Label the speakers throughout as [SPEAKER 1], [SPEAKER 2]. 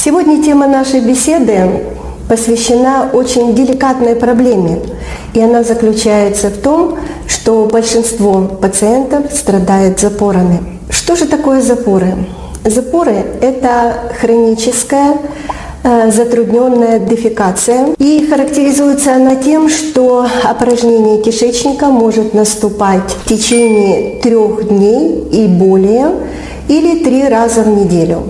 [SPEAKER 1] Сегодня тема нашей беседы посвящена очень деликатной проблеме, и она заключается в том, что большинство пациентов страдает запорами. Что же такое запоры? Запоры – это хроническая затрудненная дефекация, и характеризуется она тем, что опорожнение кишечника может наступать в течение 3 дней и более, или 3 раза в неделю.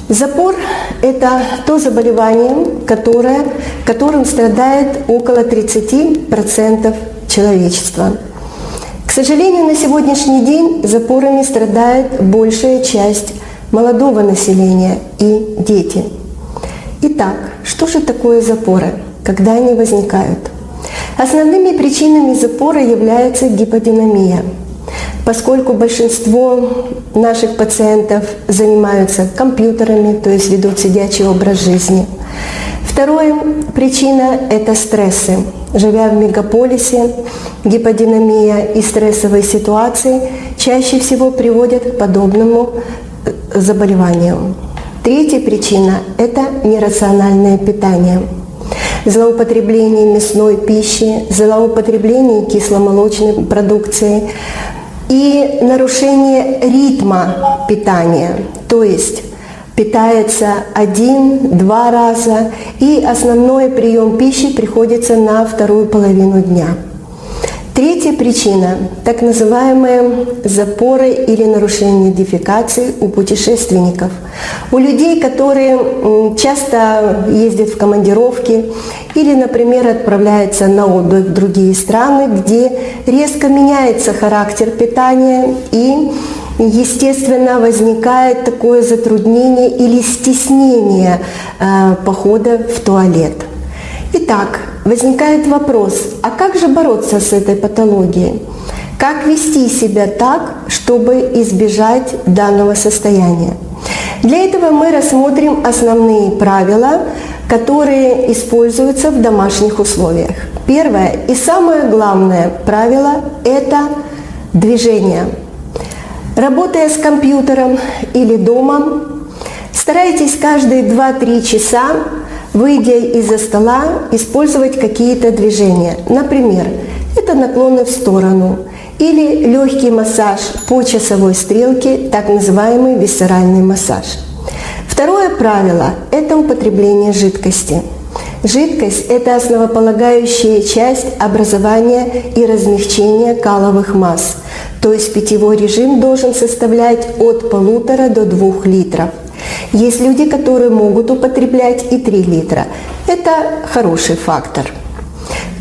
[SPEAKER 1] Запор – это то заболевание, которым страдает около 30% человечества. К сожалению, на сегодняшний день запорами страдает большая часть молодого населения и дети. Итак, что же такое запоры? Когда они возникают? Основными причинами запора является гиподинамия. Поскольку большинство наших пациентов занимаются компьютерами, то есть ведут сидячий образ жизни. Вторая причина – это стрессы. Живя в мегаполисе, гиподинамия и стрессовые ситуации чаще всего приводят к подобному заболеванию. Третья причина – это нерациональное питание. Злоупотребление мясной пищи, злоупотребление кисломолочной продукции и нарушение ритма питания, то есть питается 1-2 раза, и основной прием пищи приходится на вторую половину дня. Третья причина – так называемые запоры или нарушение дефекации у путешественников. У людей, которые часто ездят в командировки или, например, отправляются на отдых в другие страны, где резко меняется характер питания и, естественно, возникает такое затруднение или стеснение похода в туалет. Итак, возникает вопрос, а как же бороться с этой патологией? Как вести себя так, чтобы избежать данного состояния? Для этого мы рассмотрим основные правила, которые используются в домашних условиях. Первое и самое главное правило – это движение. Работая с компьютером или дома, старайтесь каждые 2-3 часа, выйдя из-за стола, использовать какие-то движения. Например, это наклоны в сторону или легкий массаж по часовой стрелке, так называемый висцеральный массаж. Второе правило – это употребление жидкости. Жидкость – это основополагающая часть образования и размягчения каловых масс, то есть питьевой режим должен составлять от 1,5 до 2 литров. Есть люди, которые могут употреблять и 3 литра. Это хороший фактор.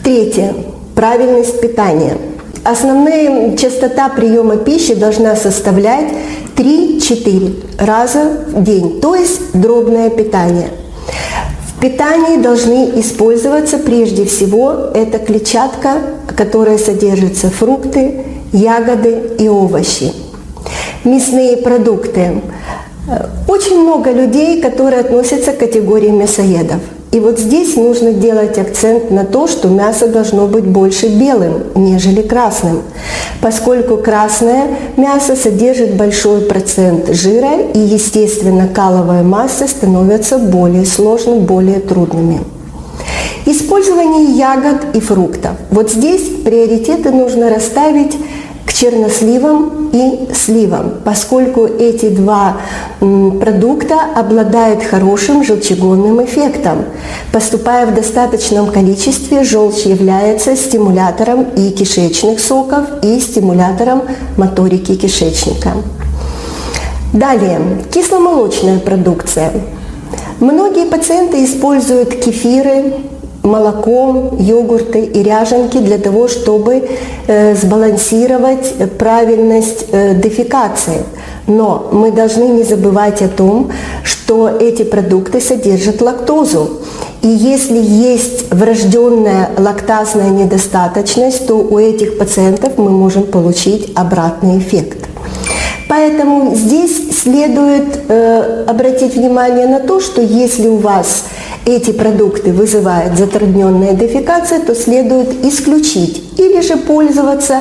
[SPEAKER 1] Третье – правильность питания. Основная частота приема пищи должна составлять 3-4 раза в день, то есть дробное питание. В питании должны использоваться прежде всего это клетчатка, которая содержится фрукты, ягоды и овощи. Мясные продукты. Очень много людей, которые относятся к категории мясоедов. И вот здесь нужно делать акцент на то, что мясо должно быть больше белым, нежели красным, поскольку красное мясо содержит большой процент жира, и, естественно, каловые массы становятся более сложными, более трудными. Использование ягод и фруктов. Вот здесь приоритеты нужно расставить к черносливам и сливам, поскольку эти два продукта обладают хорошим желчегонным эффектом. Поступая в достаточном количестве, желчь является стимулятором и кишечных соков, и стимулятором моторики кишечника. Далее, кисломолочная продукция. Многие пациенты используют кефиры, молоко, йогурты и ряженки для того, чтобы сбалансировать правильность дефекации. Но мы должны не забывать о том, что эти продукты содержат лактозу. И если есть врожденная лактазная недостаточность, то у этих пациентов мы можем получить обратный эффект. Поэтому здесь следует обратить внимание на то, что если у вас эти продукты вызывают затрудненная дефекация, то следует исключить или же пользоваться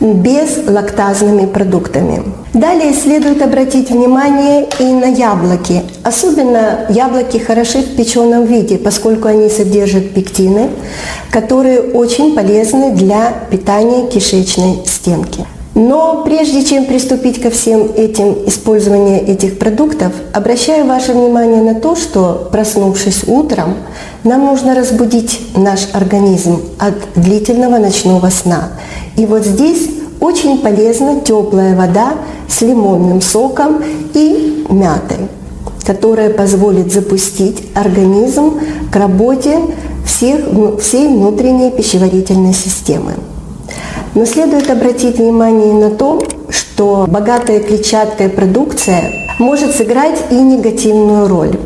[SPEAKER 1] безлактазными продуктами. Далее следует обратить внимание и на яблоки. Особенно яблоки хороши в печеном виде, поскольку они содержат пектины, которые очень полезны для питания кишечной стенки. Но прежде чем приступить ко всем этим использованию этих продуктов, обращаю ваше внимание на то, что, проснувшись утром, нам нужно разбудить наш организм от длительного ночного сна. И вот здесь очень полезна теплая вода с лимонным соком и мятой, которая позволит запустить организм к работе всей внутренней пищеварительной системы. Но следует обратить внимание на то, что богатая клетчаткой продукция может сыграть и негативную роль.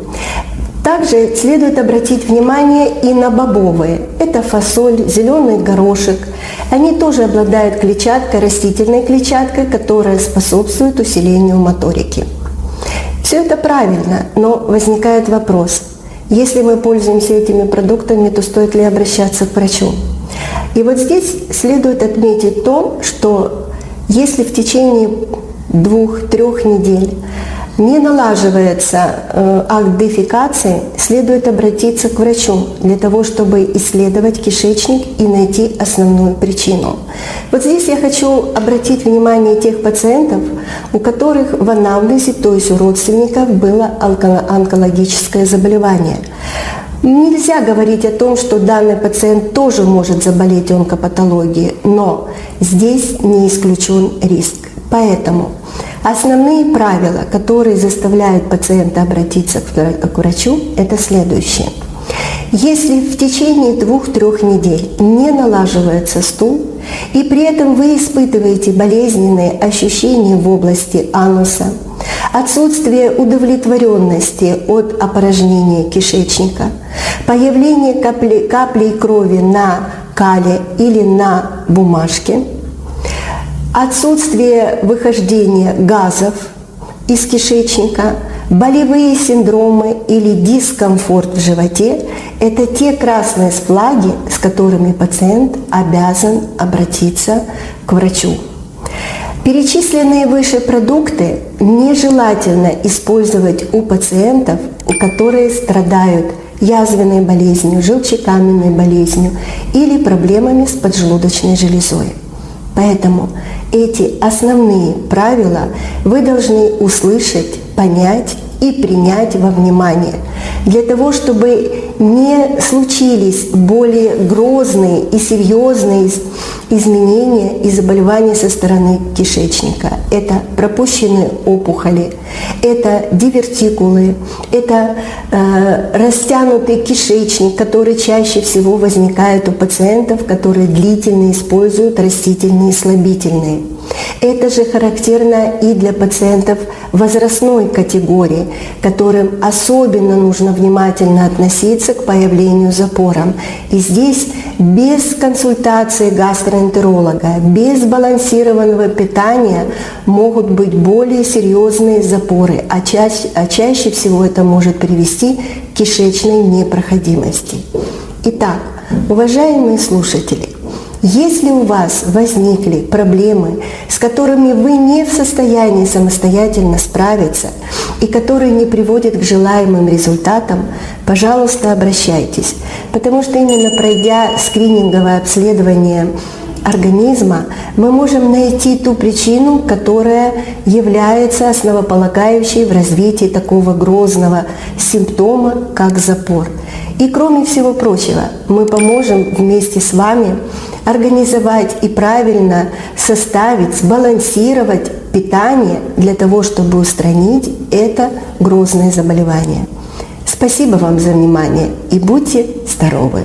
[SPEAKER 1] Также следует обратить внимание и на бобовые. Это фасоль, зеленый горошек. Они тоже обладают клетчаткой, растительной клетчаткой, которая способствует усилению моторики. Все это правильно, но возникает вопрос. Если мы пользуемся этими продуктами, то стоит ли обращаться к врачу? И вот здесь следует отметить то, что если в течение 2-3 недель не налаживается акт дефекации, следует обратиться к врачу для того, чтобы исследовать кишечник и найти основную причину. Вот здесь я хочу обратить внимание тех пациентов, у которых в анамнезе, то есть у родственников, было онкологическое заболевание. Нельзя говорить о том, что данный пациент тоже может заболеть онкопатологией, но здесь не исключен риск. Поэтому основные правила, которые заставляют пациента обратиться к врачу, это следующие. Если в течение 2-3 недель не налаживается стул, и при этом вы испытываете болезненные ощущения в области ануса, отсутствие удовлетворенности от опорожнения кишечника, появление каплей крови на кале или на бумажке, отсутствие выхождения газов из кишечника, болевые синдромы или дискомфорт в животе – это те красные флаги, с которыми пациент обязан обратиться к врачу. Перечисленные выше продукты нежелательно использовать у пациентов, которые страдают язвенной болезнью, желчекаменной болезнью или проблемами с поджелудочной железой. Поэтому эти основные правила вы должны услышать, понять и принять во внимание, для того, чтобы не случились более грозные и серьезные изменения и заболевания со стороны кишечника. Это пропущенные опухоли, это дивертикулы, это растянутый кишечник, который чаще всего возникает у пациентов, которые длительно используют растительные слабительные. Это же характерно и для пациентов возрастной категории, которым особенно нужно внимательно относиться к появлению запора. И здесь без консультации гастроэнтеролога, без сбалансированного питания могут быть более серьезные запоры, а чаще всего это может привести к кишечной непроходимости. Итак, уважаемые слушатели, если у вас возникли проблемы, с которыми вы не в состоянии самостоятельно справиться и которые не приводят к желаемым результатам, пожалуйста, обращайтесь, потому что именно пройдя скрининговое обследование организма, мы можем найти ту причину, которая является основополагающей в развитии такого грозного симптома, как запор. И кроме всего прочего, мы поможем вместе с вами организовать и правильно составить, сбалансировать питание для того, чтобы устранить это грозное заболевание. Спасибо вам за внимание и будьте здоровы!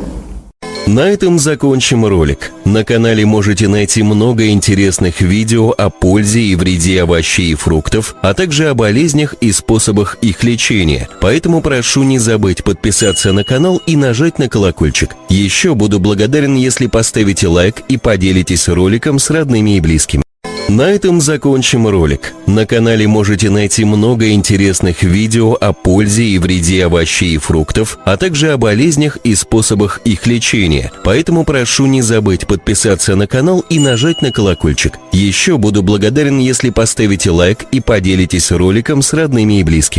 [SPEAKER 2] На этом закончим ролик. На канале можете найти много интересных видео о пользе и вреде овощей и фруктов, а также о болезнях и способах их лечения. Поэтому прошу не забыть подписаться на канал и нажать на колокольчик. Еще буду благодарен, если поставите лайк и поделитесь роликом с родными и близкими. На этом закончим ролик. На канале можете найти много интересных видео о пользе и вреде овощей и фруктов, а также о болезнях и способах их лечения. Поэтому прошу не забыть подписаться на канал и нажать на колокольчик. Еще буду благодарен, если поставите лайк и поделитесь роликом с родными и близкими.